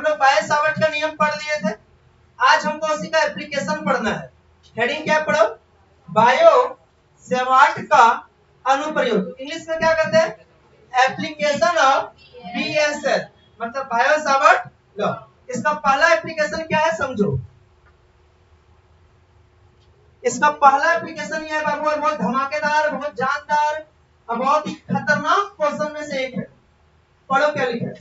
लोग Biot Savart का नियम पढ़ लिए थे। आज हमको उसी का एप्लीकेशन पढ़ना है। हेडिंग क्या पढ़ो? बायो सावर्ट का अनुप्रयोग। इंग्लिश में क्या कहते हैं? एप्लीकेशन ऑफ बीएसएल, मतलब बायो सावर्ट लॉ। इसका पहला एप्लीकेशन क्या है समझो। इसका पहला एप्लीकेशन यह है बाबू, बहुत धमाकेदार, बहुत जानदार और बहुत ही खतरनाक क्वेश्चन में से एक है। पढ़ो क्या लिखा है।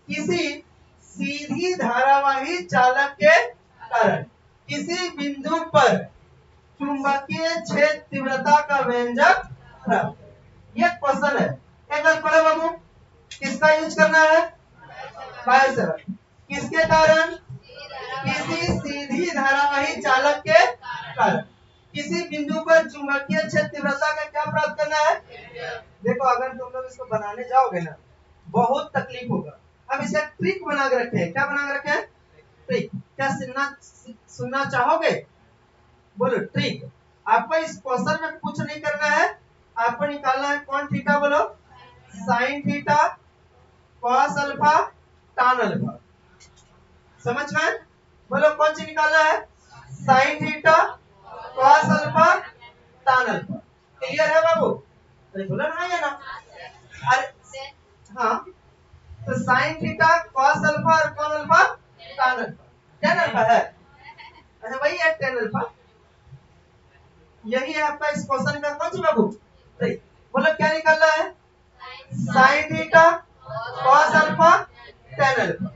किसी सीधी धारावाही चालक के कारण किसी बिंदु पर चुंबकीय क्षेत्र तीव्रता का व्यंजक प्राप्त। ये क्वेश्चन है। एक बार पढ़ो बाबू, किसका यूज करना है? Biot Savart. किसके कारण? किसी सीधी धारावाही चालक के कारण किसी बिंदु पर चुंबकीय क्षेत्र तीव्रता का क्या प्राप्त करना है? देखो अगर तुम लोग इसको बनाने जाओगे ना बहुत तकलीफ होगा। अब इसे ट्रिक बना के रखे हैं। क्या बना के रखे हैं? ट्रिक। क्या सुनना चाहोगे? बोलो ट्रिक। आपको इस क्वेश्चन में कुछ नहीं करना है, आपको निकालना है कौन थीटा, बोलो sign theta cos alpha tan alpha. समझ में? बोलो कौन सी निकालना है? Sign theta cos alpha tan alpha. Clear है बाबू? अरे बोला ना ये ना। अरे हाँ, तो साइन थीटा कॉस अल्फा और cos alpha tan alpha. tan alpha है, अच्छा वही है tan अल्फा। यही है आपका इस क्वेश्चन का कौन सी बाबू? बोलो क्या निकालना है? Sign theta cos alpha tan alpha.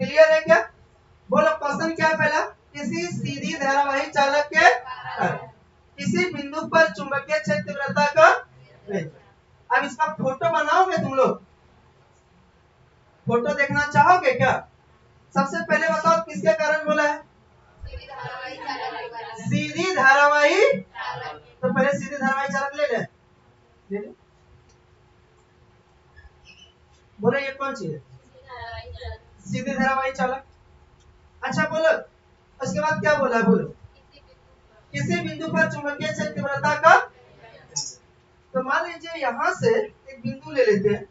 Clear है क्या? बोलो क्वेश्चन क्या है पहला? किसी सीधी धारावाही चालक के किसी बिंदु पर चुंबकीय क्षेत्र तीव्रता का। अब इसका फोटो बनाओगे तुम लोग? फोटो देखना चाहोगे क्या? सबसे पहले बताओ किसके कारण बोला है? सीधी धारावाही। तो पहले सीधी धारावाही चालक ले ले। बोलो ये कौन सी है? सीधी धारावाही चालक। अच्छा बोलो उसके बाद क्या बोला है? बोलो किसी बिंदु पर चुंबकीय क्षेत्र तीव्रता का। तो मान लीजिए यहां से एक बिंदु ले लेते हैं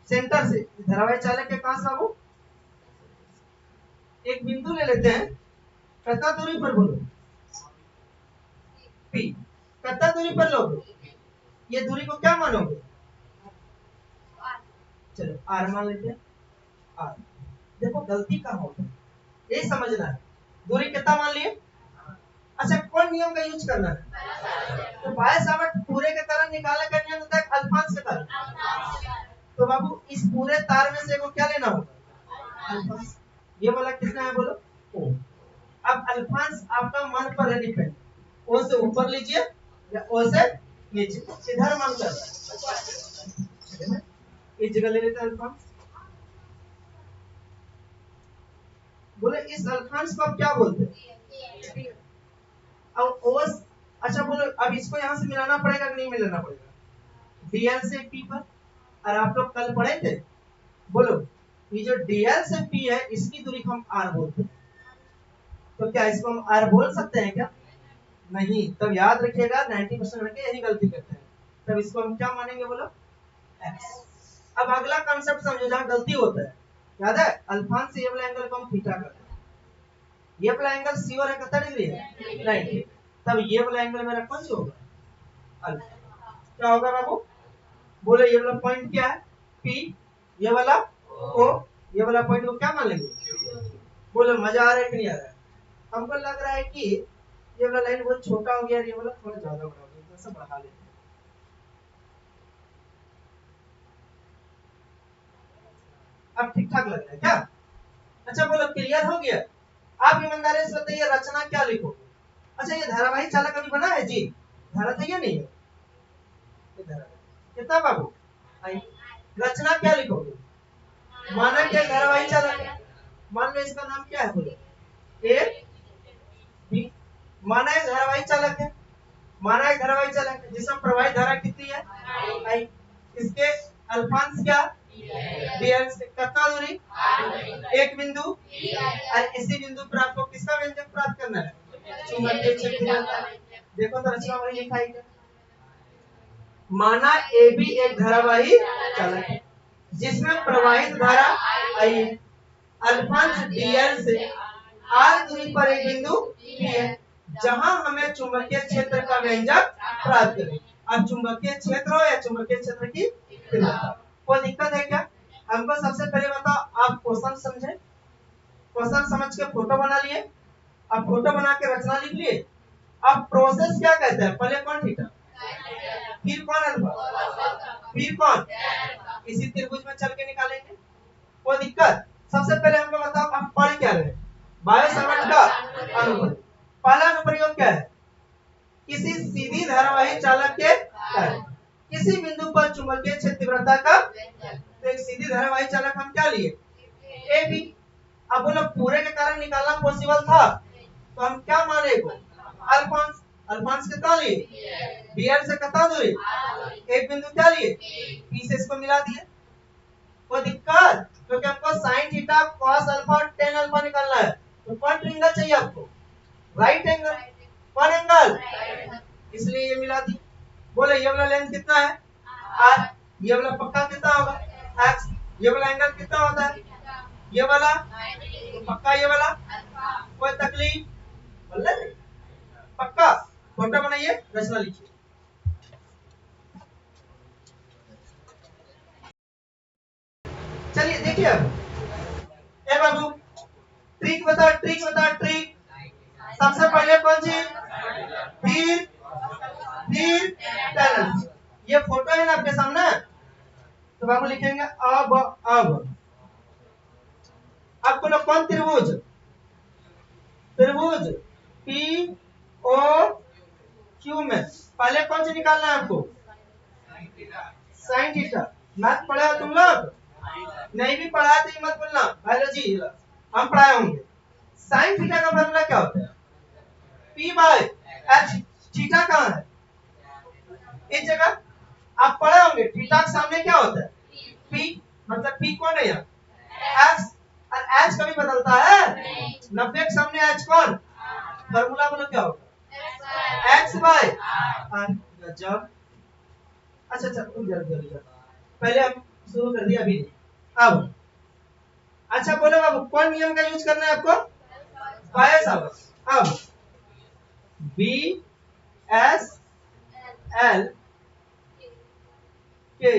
सेंटर से, धारावाही चालक के पास बाबू एक बिंदु ले लेते हैं। कितना दूरी पर? बोलो पी। कितना दूरी पर लोगे? ये दूरी को क्या मानोगे? चलो आर मान लेते हैं। आर। देखो गलती कहाँ होता है यही समझना है। दूरी कितना मान लिए? अच्छा कौन नियम का यूज करना है? तो बायो सावर्ट पूरे के कारण निकालने का नियम होता है अल्फांश के कारण। तो बाबू इस पूरे तार में से को क्या लेना होगा? अल्फांश। ये वाला कितना है बोलो? ओ। अब अल्फांश आपका मन पर है डिपेंड। ओ से ऊपर लीजिए या ओ से नीचे, इधर मन कर रहा है। इस जगह ले लेते हैं अल्फांश। बोले इस अल्फांश को आप क्या बोलते हैं? अब ओस। अच्छा बोलो अब इसको यहाँ से मिलाना पड़ेगा कि नहीं मिलाना पड़ेगा? डीएल से पी पर। और आप लोग कल पढ़े थे, बोलो ये जो डीएल से पी है इसकी दूरी को हम आर बोलते हैं। तो क्या इसको हम आर बोल सकते हैं क्या? नहीं। तब याद रखिएगा 90% लड़के यही गलती करते हैं। तब इसको हम क्या मानेंगे? बोलो एक्स। अब अगला कॉन्सेप्ट समझो जहाँ गलती होता है। याद है अल्फांश से ये वाला एंगल को हम थीटा करते हैं। ये वाला एंगल सी और 71 डिग्री है, राइट। तब ये वाला एंगल मेरा कौन सा होगा? अल्फा। क्या होगा बाबू? बोले ये वाला पॉइंट क्या है? पी। ये वाला ओ। ये वाला पॉइंट को क्या मान लेंगे? बोले मजा आ रहा है कि नहीं आ रहा है? हमको लग रहा है कि ये वाला लाइन बहुत छोटा हो गया और ये वाला थोड़ा ज्यादा बड़ा हो गया, तो सब बढ़ा लेते हैं। अब ठीक ठाक लग रहा है क्या? अच्छा बोलो क्लियर हो गया? आप ईमानदारी से बताइए रचना क्या लिखोगे? अच्छा ये धारावाही चालक अभी बना है जी? धारा तो ये नहीं है कितना बाबू? रचना क्या लिखोगे? मानक के धारावाही चालक। मान लो इसका नाम क्या है? बोलो ए बी। माना एक धारावाही चालक है। माना एक धारावाही चालक है जिसमें प्रवाहित धारा कितनी है? आई। इसके अल्फांश क्या? डीएल से कितना दूरी? एक बिंदु। और इसी बिंदु पर आपको किसका व्यंजक प्राप्त करना है? चुंबकीय क्षेत्र। देखो तो रचना वही लिखा है। माना ए भी एक धारावाही चालक है। जिसमें प्रवाहित धारा आई है। अल्फांश डीएल से आर दूरी पर एक बिंदु पी है जहां हमें चुंबकीय क्षेत्र का व्यंजक प्राप्त करें। अब चुंबकीय क्षेत्र हो या चुंबकीय क्षेत्र की तीव्रता, कोई दिक्कत है क्या? हमको सबसे पहले बताओ, आप क्वेश्चन समझे, क्वेश्चन समझ के फोटो बना लिए, अब फोटो बना के रचना लिख लिए। अब प्रोसेस क्या कहते हैं? पहले कौन थीटा, फिर कौन अल्फा, फिर कौन, इसी त्रिभुज में चल के निकालेंगे, कोई दिक्कत? सबसे पहले हमको बताओ आप पढ़ क्या रहे? बायो सावर्ट का अनुप्रयोग। पहला अनुप्रयोग क्या है? किसी सीधी धारावाही चालक के कारण किसी बिंदु पर चुंबकीय क्षेत्र तीव्रता का, तो एक सीधी धारावाही चालक हम क्या लिए? A B. अब बोलो पूरे के कारण निकालना पॉसिबल था, तो हम क्या माने को? अल्फांश। अल्फांश कितना लिए? बीएल से कितना दूरी? एक बिंदु क्या लिए? पी से इसको मिला दिए, कोई दिक्कत? क्योंकि हमको साइन थीटा कॉस अल्फा और टेन अल्फा निकालना है, तो कौन ट्रायंगल चाहिए आपको? Right angle. कौन एंगल? इसलिए ये मिला दी। बोले ये वाला लेंथ कितना है? आर। ये वाला पक्का कितना होगा? एक्स। ये वाला एंगल कितना होता है? ये वाला, तो पक्का ये वाला, कोई तकलीफ? बोले पक्का। फोटो बनाइए, रचना लिखिए। चलिए देखिए अब, ए बाबू ट्रिक बता, ट्रिक बता, ट्रिक। सबसे पहले कौन सी? फिर टनल। ये फोटो है ना आपके सामने, तो बाबू लिखेंगे अब बोलो कौन त्रिभुज? त्रिभुज पी ओ क्यू में पहले कौन सी निकालना है आपको? Sine theta. मैथ पढ़े हो तुम लोग? नहीं भी पढ़ा तो मत बोलना, बायोलॉजी हम पढ़ाए होंगे। साइन थीटा का फॉर्मूला क्या होता है? P by H. थीटा कहाँ है? इस जगह। आप पढ़े होंगे थीटा के सामने क्या होता है? पी। मतलब पी कौन है यहाँ? एक्स। और एच कभी बदलता है? 90 के सामने एच कौन? फॉर्मूला बोलो क्या होगा? X by r. गजब। अच्छा रुक जा, पहले हम शुरू कर दिया अभी नहीं। अब अच्छा बोलो बाबू कौन नियम का यूज करना है आपको? Biot Savart. अब बी एस एल के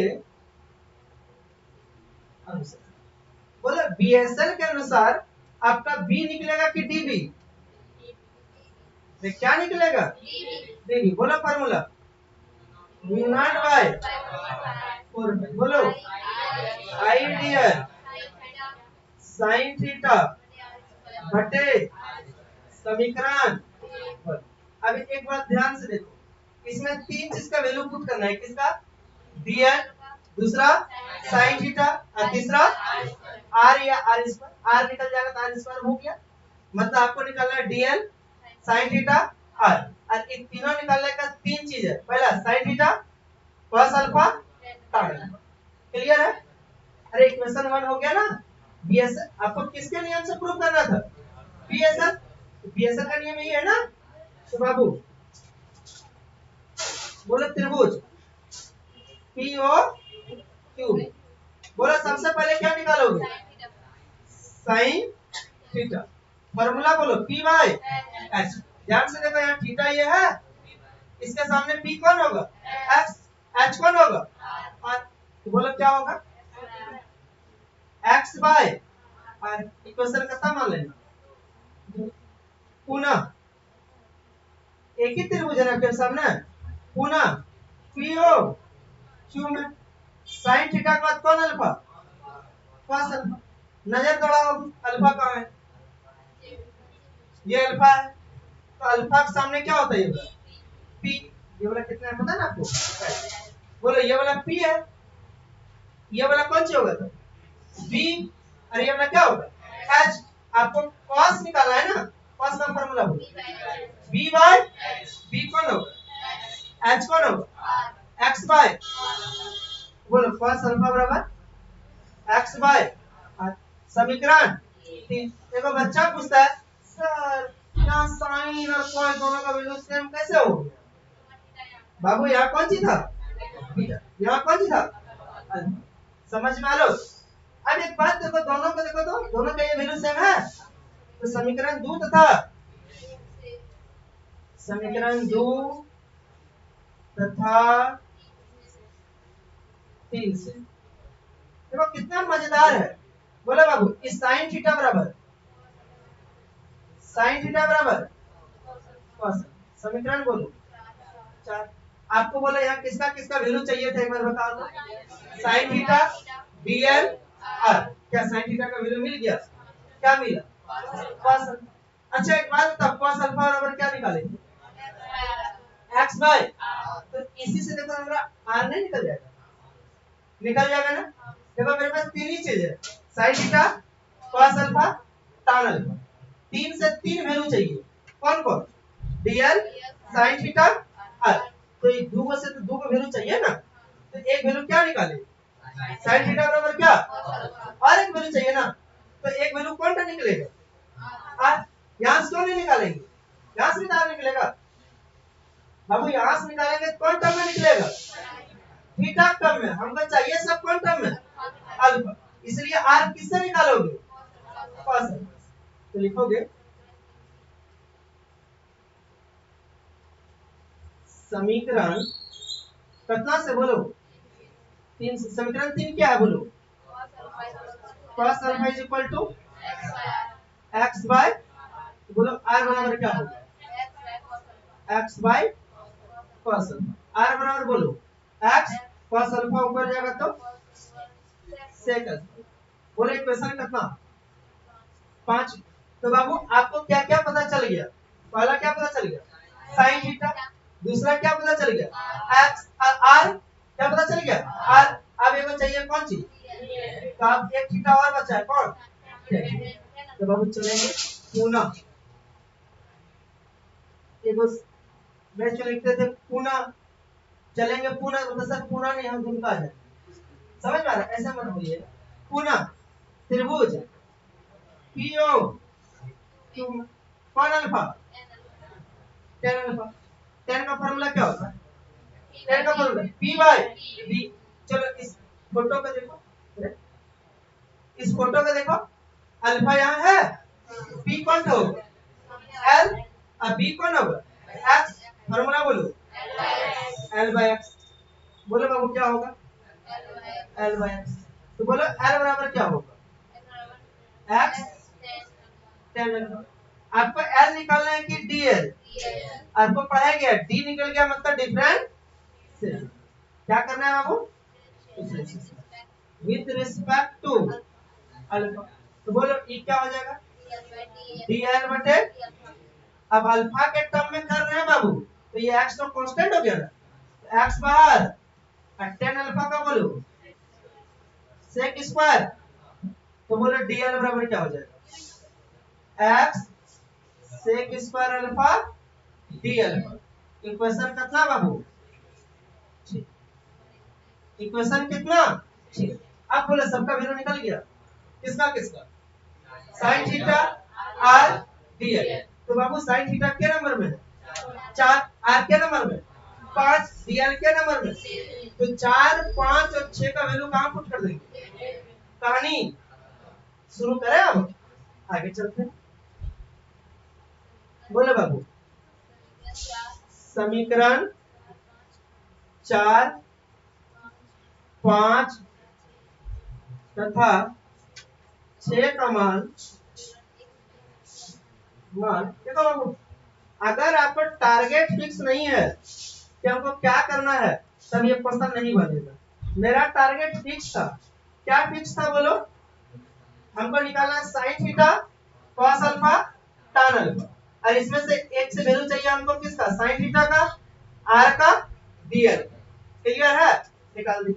अनुसार, बोलो बीएसएल के अनुसार आपका बी निकलेगा कि डीबी? क्या निकलेगा? डीबी। बोलो फार्मूला, म्यू नॉट बाय 4। बोलो आइडियल साइन थीटा बटे समीकरण। अब एक बात ध्यान से देखो, इसमें तीन चीज का वैल्यू पुट करना है। किसका? डीएल, दूसरा साइन थीटा और तीसरा आर या आर स्क्वायर। आर निकल जाएगा तो आर स्क्वायर हो गया। मतलब आपको निकालना है डीएल साइन थीटा आर, और इन तीनों निकालने का तीन चीज है। पहला sine theta cos alpha tan alpha. Clear है? अरे इक्वेशन 1 हो गया ना। बीएसएल आपको किसके नियम से प्रूव करना था? बीएसएल। बीएसएल का नियम यही है ना। तो बाबू बोलो त्रिभुज पीओ क्यू, बोलो सबसे पहले क्या निकालोगे? Sine theta. फॉर्मूला बोलो पी बाय एच। ध्यान से देखो यहाँ थीटा ये है, इसके सामने पी कौन होगा? एक्स। एच कौन होगा? और तो बोलो क्या होगा? एक्स बाय और इक्वेशन कितना मान लेना। पुनः एक ही त्रिभुज है ना आपके सामने, पुनः पीओ क्यू में साइन थीटा के बाद कौन अल्फा? cos alpha. नजर दौड़ाओ अल्फा कहाँ है? ये अल्फा है, तो अल्फा के सामने क्या होता है? ये वाला पी। ये वाला कितना है पता है ना आपको? बोलो ये वाला पी है, ये वाला कौन सी होगा? बी। और ये वाला क्या होगा? एच। आपको cos निकालना है ना, cos का फार्मूला बोलो बी बाय, बी कौन होगा? एच कौन होगा? एक्स बाय, बोलो cos अल्फा बराबर एक्स बाय समीकरण 3। देखो बच्चा पूछता है सर यहाँ साइन और cos दोनों का वैल्यू सेम कैसे हो गया? बाबू यहाँ कौन सी था? बीटा। यहाँ कौन सी था? अल्फा। समझ में आ लो। अब एक बात देखो, दोनों को देखो तो दोनों का ये वैल्यू सेम है, तो समीकरण 2 तथा समीकरण 2 तथा 3 से देखो कितना मजेदार है। बोलो बाबू, इस साइन थीटा बराबर cos, समीकरण बोलो 4। आपको बोला यहाँ किसका किसका वैल्यू चाहिए था, एक बार बता दो। साइन थीटा dl r, क्या साइन थीटा का वैल्यू मिल गया? क्या मिला? cos। अच्छा एक बात बताओ, cos अल्फा बराबर क्या निकालेंगे? x बाय, तो इसी से देखो हमारा r नहीं निकल जाएगा? निकल जाएगा ना। देखो मेरे पास तीन ही चीज है, sine theta, cos alpha, tan alpha. 3 से 3 वैल्यू चाहिए, कौन कौन? dl sin theta r। तो ये दो से तो दो का वैल्यू चाहिए ना, तो एक वैल्यू क्या निकाले? sin थीटा बराबर क्या? और एक वैल्यू चाहिए ना, तो एक वैल्यू कौन सा निकलेगा? r। यहां से क्यों नहीं निकालेंगे? यहां से भी r निकलेगा बाबू, यहां से निकालेंगे कौन टर्म में निकलेगा? थीटा टर्म में। हमको चाहिए सब कौन टर्म में? अल्फा। इसलिए r किससे निकालोगे? cos। तो लिखोगे समीकरण कितना से बोलो? 3 से। समीकरण 3 क्या है बोलो? cos alpha is equal to x by, बोलो r बराबर क्या होगा? x by cos alpha. r बराबर बोलो x cos अल्फा ऊपर जाएगा तो sec अल्फा। बोलो इक्वेशन कितना? 5। तो बाबू आपको क्या क्या पता चल गया? पहला क्या पता चल गया? sin theta. दूसरा क्या पता चल गया? x r। क्या पता चल गया? r। अब एक चाहिए कौन सी? तो अब एक थीटा और बचा है, कौन? तो बाबू चलेंगे पुनः, एक मैच लिखते थे पुनः, चलेंगे पुनः, मतलब सर पुनः नहीं, हम झुमका जाए। समझ में आ रहा है? ऐसा मत बोलिए। पुनः त्रिभुज पीओ कौन अल्फा? tan alpha. tan का फार्मूला क्या होता है? tan का फार्मूला p बाय b। चलो इस फोटो को देखो, इस फोटो को देखो, अल्फा यहाँ है, p कौन होगा? l, और b कौन होगा? x। फार्मूला बोलो l बाय x। बोलो बाबू क्या होगा? l by x। तो बोलो l बराबर क्या होगा? x tan alpha. आपको l निकालना है कि dl? आपको पढ़ाया गया d निकल गया मतलब डिफरेंस से। क्या करना है बाबू? With respect to alpha. तो बोलो ये क्या हो जाएगा? dl बटे, अब अल्फा के टर्म में कर रहे हैं बाबू, तो ये x तो कांस्टेंट हो गया ना, तो x बाहर और tan अल्फा का बोलो sec स्क्वायर। तो बोलो dl बराबर क्या हो जाएगा? x sec square alpha dl। Equation कितना बाबू? इक्वेशन कितना? ठीक। अब बोले सबका वैल्यू निकल गया, किसका किसका? sin theta r dl। तो बाबू sin थीटा के नंबर में है? 4। r के नंबर में? 5। dl के नंबर में? तो 4, 5 और 6 का वैल्यू कहां पुट कर देंगे? कहानी शुरू करें, अब आगे चलते हैं। बोले बाबू समीकरण 4, 5 तथा 6 का मान देखो बाबू, अगर आपका टारगेट फिक्स नहीं है कि हमको क्या करना है, तब ये क्वेश्चन नहीं बनेगा। मेरा टारगेट फिक्स था। क्या फिक्स था बोलो? हमको निकालना है sign theta, cos alpha, tan alpha, और इसमें से एक से वैल्यू चाहिए हमको किसका? साइन थीटा का, r का, dl। क्लियर है? निकाल दी।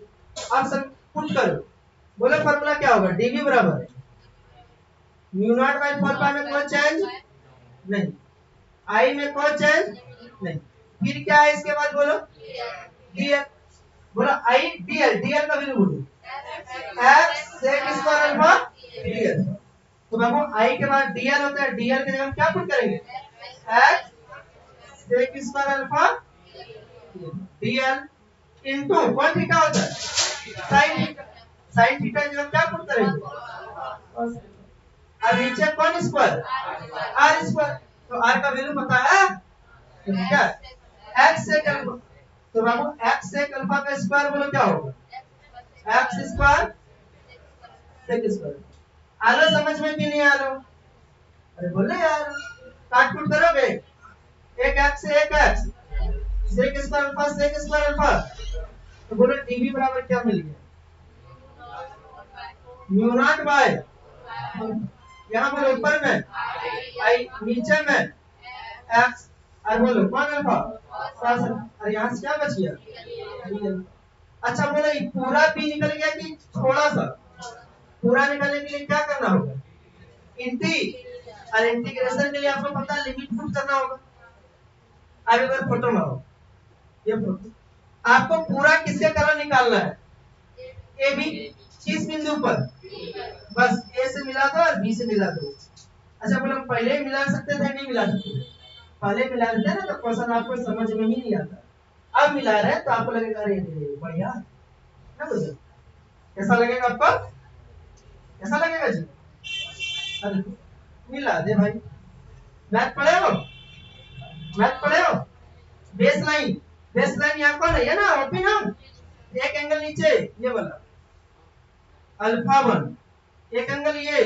अब सब पुट करो। बोलो फॉर्मूला क्या होगा? dv बराबर म्यू नॉट बाय 4 पाई में कोई चेंज नहीं, आई में कोई चेंज नहीं। फिर क्या है इसके बाद बोलो? dl। बोलो आई dl, dl का वैल्यू बोलो x sec square alpha dl। तो बाबू आई के बाद dl होता है, dl के जगह हम क्या पुट करेंगे? x sec square alpha dl into कौन थीटा होता है? sin theta. साइन थीटा की जगह क्या पुट करेंगे? और नीचे कौन स्क्वायर? R square. तो आर का वैल्यू पता है क्या? X sec alpha. तो बाबू एक्स सेक अल्फा का स्क्वायर बोलो क्या होगा? X square sec square. आलो समझ में कि नहीं आलो? अरे बोले यार, काट कुट करोगे? एक एक्स से एक x, sec square alpha sec square alpha. तो बोलो डीवी बराबर क्या मिल गया? म्यू नॉट बाय, यहाँ बोलो ऊपर में आई, नीचे में एक्स, और बोलो कौन अल्फा? और यहाँ से क्या बच गया? अच्छा बोलो ये पूरा पी निकल गया कि थोड़ा सा? पूरा निकालने के लिए क्या करना होगा? इंटी, और इंटीग्रेशन के लिए आपको पता है लिमिट पुट करना होगा। अब एक बार फोटो लाओ, ये फोटो आपको पूरा किसके कारण निकालना है? ए बी, किस बिंदु पर? बस ए से मिला दो और बी से मिला दो। अच्छा बोलो पहले मिला सकते थे नहीं मिला सकते? पहले मिला देते ना तो क्वेश्चन आपको समझ में ही नहीं आता। अब मिला रहे तो आपको लगेगा अरे बढ़िया ना बोलो। कैसा लगेगा आपको? कैसा लगेगा जी? अरे मिला दे भाई। मैथ पढ़े हो? मैथ पढ़े हो? बेस लाइन, बेस लाइन यहाँ कौन है? ये ना ओपी ना, एक एंगल नीचे ये वाला अल्फा 1, एक एंगल ये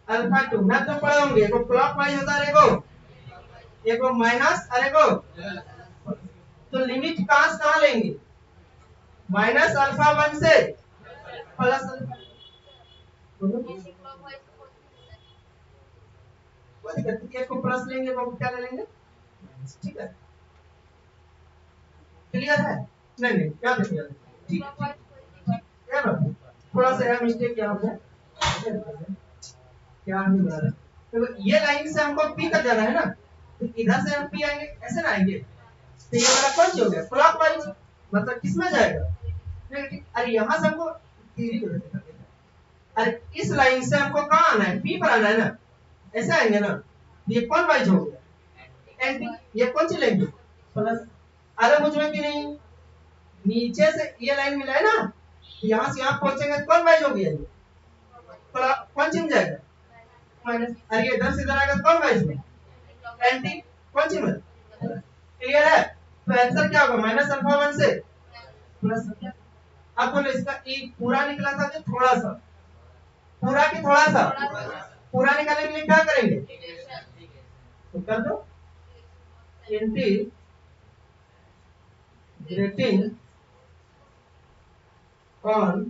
अल्फा 2। मैं तो पढ़े होंगे, एगो क्लॉकवाइज होता है, एगो माइनस और एगो। तो लिमिट कहां से कहां लेंगे? माइनस अल्फा 1 से प्लस अल्फा। कोई दिक्कत नहीं, एक को प्लस लेंगे वो क्या ले लेंगे? ठीक है, क्लियर है? नहीं नहीं क्या क्लियर? ठीक है बाबू, थोड़ा सा यह मिस्टेक क्या हो गया, क्या नहीं बना रहा। तो ये लाइन से हमको पी तक जाना है ना, तो इधर से हम पी आएंगे, ऐसे ना आएंगे। तो ये वाला कौन सी हो गया? क्लॉकवाइज, मतलब किस में जाएगा? नेगेटिव। अरे यहाँ से हमको तीरी को देखा, अरे इस लाइन से हमको कहाँ आना है? पी पर आना है ना, ऐसे आएंगे ना। ये कौन वाइज हो गया? एंटी। ये कौन सी लेंगे? प्लस। अरे मुझ में कि नहीं, नीचे से ये लाइन मिला है ना, यहाँ से यहाँ पहुंचेंगे कौन वाइज हो गया? कौन सी में जाएगा? माइनस। अरे इधर से इधर आएगा कौन वाइज में? एंटी। कौन सी में? क्लियर है? तो आंसर क्या होगा? माइनस अल्फा 1 से प्लस। अब बोलो इसका एक पूरा निकला था कि थोड़ा सा? पूरा कि थोड़ा सा? पूरा निकालने के लिए क्या करेंगे? तो कर दो इंटीग्रेटिंग ऑन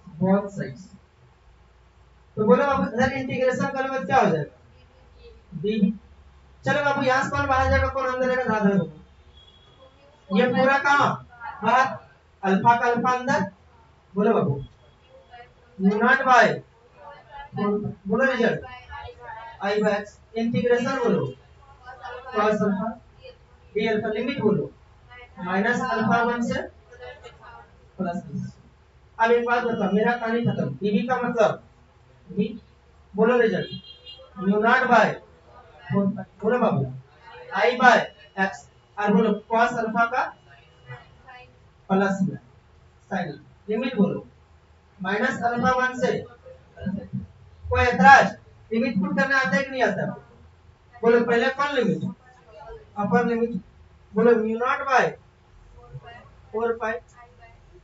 बोथ साइड्स। तो बोलो बाबू इधर इंटीग्रेशन करोगे तो क्या हो जाएगा? डी। चलो बाबू यहाँ से कौन बाहर जाएगा कौन अंदर जाएगा? दादा को ये पूरा कहाँ बाहर? अल्फा का अल्फा अंदर। बोलो बाबू म्यू नॉट बाय, बोलो result I by x. Integration बोलो cos alpha D alpha. Limit बोलो माइनस अल्फा 1 से प्लस। अब एक बात बताओ, मेरा कहानी खत्म। डीवी का मतलब डी। बोलो रिजल्ट म्यू नॉट बाय, बोलो बाबू आई बाय एक्स, और बोलो cos अल्फा का प्लस में साइन। लिमिट बोलो माइनस अल्फा 1 से। कोई ऐतराज? लिमिट पुट करना आता है कि नहीं आता? बोलो पहले कौन लिमिट? Upper limit. बोलो म्यू नॉट बाय 4 पाई,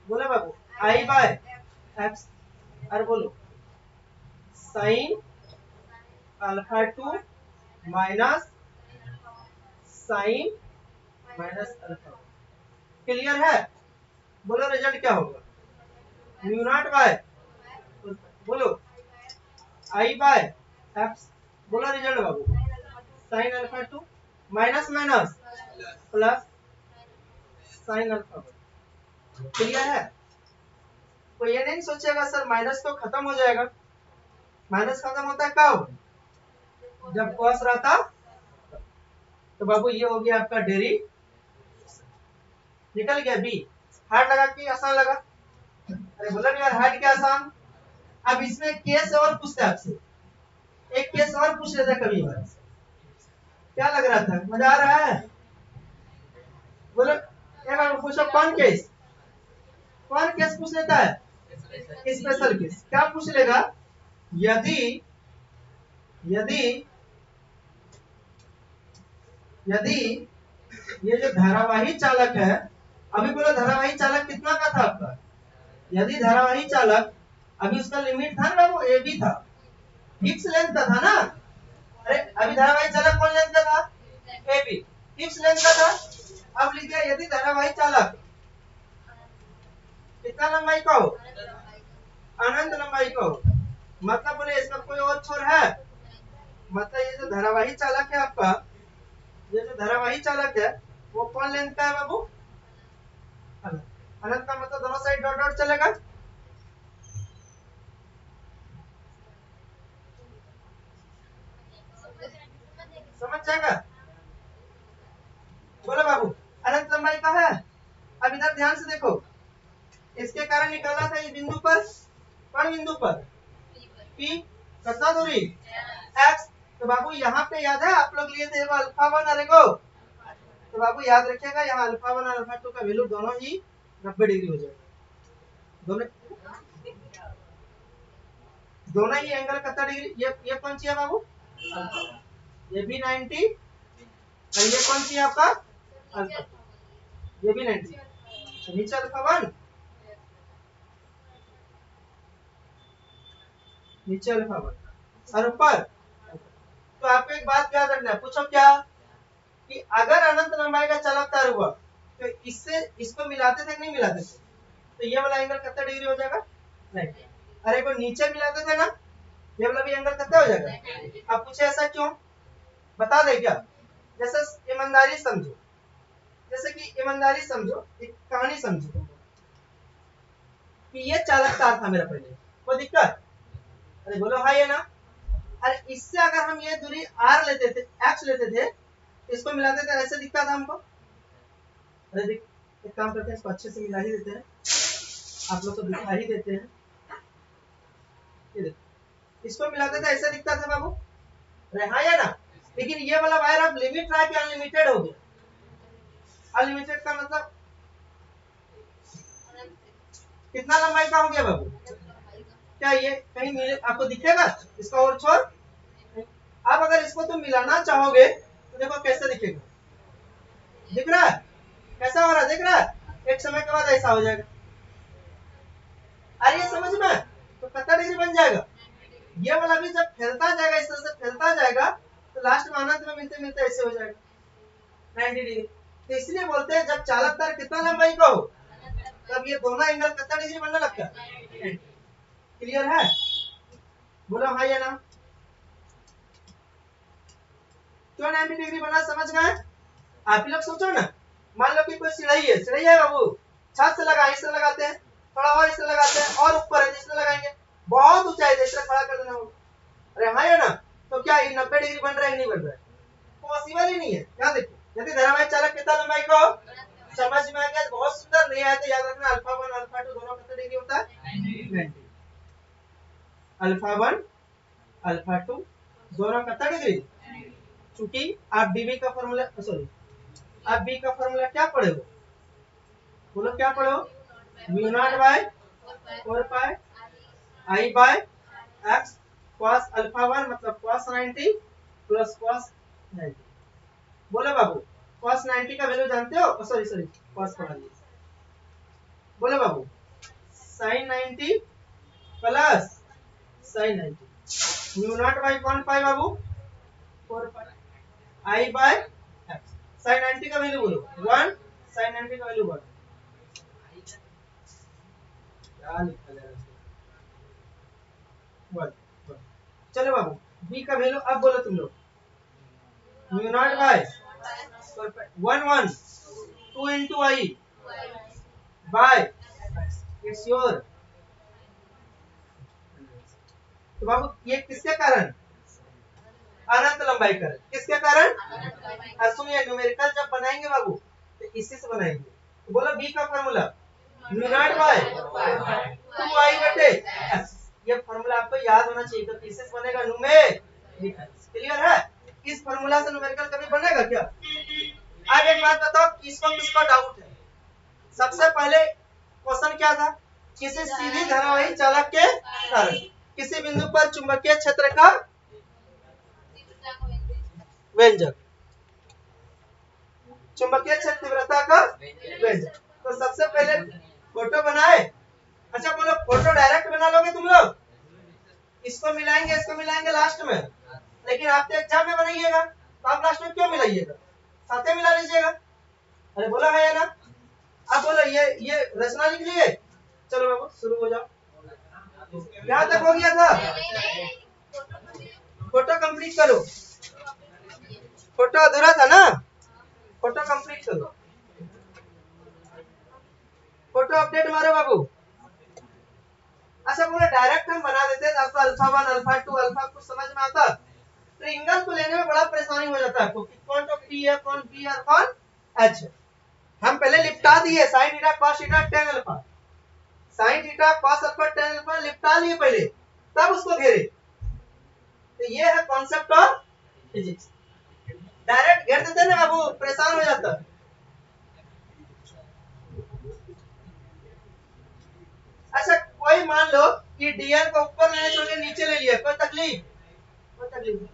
बोलो बाबू आई बाय एक्स, और बोलो sine alpha 2 minus sine minus alpha. Clear है? बोलो रिजल्ट क्या होगा? म्यू नॉट बाय, बोलो आई बाय एक्स। बोलो रिजल्ट बाबू sine alpha 2 minus minus plus sine alpha. Clear है? तो ये नहीं सोचेगा सर माइनस तो खत्म हो जाएगा। माइनस खत्म होता है कब? जब कॉस रहता। तो बाबू ये हो गया आपका डेरी, निकल गया बी। हार्ड लगा कि आसान लगा? अरे बोला नहीं यार हार्ड क्या आसान। अब इसमें केस और पूछते आपसे, एक केस और पूछ लेता कभी बार। क्या लग रहा था? मजा आ रहा है? बोलो एक बार पूछो कौन केस? कौन केस पूछ लेता है? Special case. क्या पूछ लेगा? यदि यदि यदि ये जो धारावाही चालक है, अभी बोलो धारावाही चालक कितना का था आपका? यदि धारावाही चालक, अभी उसका लिमिट था ना वो ए बी था, फिक्स लेंथ का था ना। अरे अभी धारावाही चालक कौन लेंथ का था? ए बी, फिक्स लेंथ का था। अब लिख दिया यदि धारावाही चालक कितना लंबाई का हो? अनंत लंबाई का हो। मतलब बोले इसका कोई और छोर है? मतलब ये जो धारावाही चालक है आपका, ये जो धारावाही चालक है वो कौन लेंथ का है बाबू? अनंत। अनंत का मतलब दोनों साइड डॉट डॉट चलेगा। समझ जाएगा? बोलो बाबू, अनंत लंबाई का है। अब इधर ध्यान से देखो, इसके कारण निकाला था ये बिंदु पर, कौन बिंदु पर? P। कितना दूरी? x। तो बाबू यहाँ पे याद है आप लोग लिए थे अल्फा वन अरेगो, तो बाबू याद रखिएगा यहाँ अल्फा वन और अल्फा टू का वैल्यू दोनों ही 90 डिग्री हो जाएगा। दोनों ही एंगल कितना डिग्री? ये कौन सी है बाबू? ये भी 90, और ये कौन सी है आपका? अल्फा, ये भी 90। तो नीचे अल्फा वन, नीचे अल्फा वन और ऊपर। तो आपको एक बात याद रखना है, पूछो क्या कि अगर अनंत लंबाई का चालक तार हुआ तो इससे इसको मिलाते थे कि नहीं मिलाते थे? तो ये वाला एंगल कितना डिग्री हो जाएगा? 90। अरे को नीचे मिलाते थे ना, ये वाला भी एंगल कितना हो जाएगा? अब पूछे ऐसा क्यों, बता दे क्या? जैसे ईमानदारी समझो, जैसे कि ईमानदारी समझो, एक कहानी समझो कि ये चालक तार था मेरा पहले, कोई दिक्कत? अरे बोलो हाँ ये ना। अरे इससे अगर हम ये दूरी r लेते थे, x लेते थे, इसको मिलाते थे, ऐसे दिखता था हमको। अरे देख, एक काम करते हैं, इसको अच्छे से मिला ही देते हैं, आप लोग को दिखा ही देते हैं। ये देखो, इसको मिलाते थे ऐसा दिखता था बाबू। अरे हाँ या ना? लेकिन ये वाला वायर अब लिमिट रहा कि अनलिमिटेड हो गया? अनलिमिटेड का मतलब कितना लंबाई का हो गया बाबू? क्या ये कहीं मिले आपको दिखेगा इसका और छोर? अब अगर इसको तुम मिलाना चाहोगे तो देखो कैसे दिखेगा, दिख रहा है? कैसा हो रहा है, दिख रहा है? एक समय के बाद ऐसा हो जाएगा। अरे समझ में? तो कितना डिग्री बन जाएगा? ये वाला भी जब फैलता जाएगा, इस तरह से फैलता जाएगा, तो लास्ट में अनंत में मिलते मिलते ऐसे हो जाएगा 90 डिग्री। तो इसलिए बोलते हैं जब चालक तार कितना लंबाई का हो तब ये दोनों एंगल कितना डिग्री बनने लगता है? क्लियर है? बोलो हाँ या ना? क्यों 90 डिग्री बना, समझ गए? आप ही लोग सोचो ना, मान लो कि कोई सिढ़ाई है, सिढ़ाई है बाबू, छत से लगा, इससे लगाते हैं, थोड़ा और इससे लगाते हैं, और ऊपर है जिससे लगाएंगे, बहुत ऊंचाई है, इससे खड़ा कर देना होगा। अरे हाँ या ना? तो क्या ये 90 डिग्री बन रहा है कि नहीं बन रहा है? पॉसिबल ही नहीं है। क्या देखो, यदि धारावाहिक चालक कितना लंबाई का हो, समझ में आ गया? बहुत सुंदर। नहीं आया तो याद रखना अल्फा वन अल्फा टू दोनों कितना डिग्री होता है? 90। अल्फा वन अल्फा टू दोनों कितना डिग्री? क्योंकि आप डीबी का फॉर्मूला, सॉरी आप बी का फॉर्मूला क्या पढ़े हो? बोलो क्या पढ़े हो? Mu naught by 4 pi I by X cos alpha one मतलब cos 90 प्लस cos 90। बोलो बाबू, cos 90 का वैल्यू जानते हो? सॉरी सॉरी cos पढ़ा दिए। बोलो बाबू, sin 90 plus sin 90 mu naught by कौन पाई बाबू? 4 pi I by x. sin 90 का वैल्यू बोलो 1, sin 90 का वैल्यू 1। क्या लिखा जाए इसको? 1। चलो बाबू, b का वैल्यू अब बोलो तुम लोग, mu naught bye 1 1 2 into I by it's your। तो बाबू ये किसके कारण? अनंत लंबाई कारण। किसके कारण? और सुनिए, न्यूमेरिकल जब बनाएंगे बाबू तो इसी से बनाएंगे। तो बोलो बी का formula mu naught bye 2i बटे x। ये फार्मूला आपको याद होना चाहिए, तो किससे बनेगा? न्यूमेरिकल। क्लियर है? इस फार्मूला से न्यूमेरिकल कभी बनेगा क्या? अब एक बात बताओ, किसको किसको डाउट है? सबसे पहले क्वेश्चन क्या था? किसी सीधी धारावाही चालक के कारण किसी बिंदु पर चुंबकीय क्षेत्र का व्यंजक, चुंबकीय क्षेत्र तीव्रता का व्यंजक। तो सबसे पहले फोटो बनाए। अच्छा बोलो, फोटो डायरेक्ट बना लोगे तुम लोग? इसको मिलाएंगे लास्ट में, लेकिन आप तो एग्जाम में बनाइएगा, तो आप लास्ट में क्यों मिलाइएगा? साथे मिला लीजिएगा। अरे बोला है या ना? आप बोलो ये रचना लिख लिए। चलो बाबू शुरू हो जाओ। यहाँ तक हो गया था? फोटो कंप्लीट करो। फोटो अधूरा था ना, फोटो कंप्लीट करो। फोटो अपडेट मारो बाबू। अच्छा बोले डायरेक्ट हम बना देते तो आपको अल्फा 1 अल्फा 2 अल्फा कुछ समझ में आता। ट्रिंगल को लेने में बड़ा परेशानी हो जाता है, कौन तो पी है, कौन बी और कौन एच। हम पहले लिपटा दिए sin theta cos theta tan alpha, sin theta cos alpha tan alpha लिपटा लिए पहले, तब उसको घेरे। तो ये है कॉन्सेप्ट ऑफ फिजिक्स। डायरेक्ट घेर देते ना बाबू, परेशान हो जाता है। अच्छा कोई मान लो कि dl को ऊपर लेने छोड़ के नीचे ले लिया, कोई तकलीफ? कोई तकलीफ नहीं।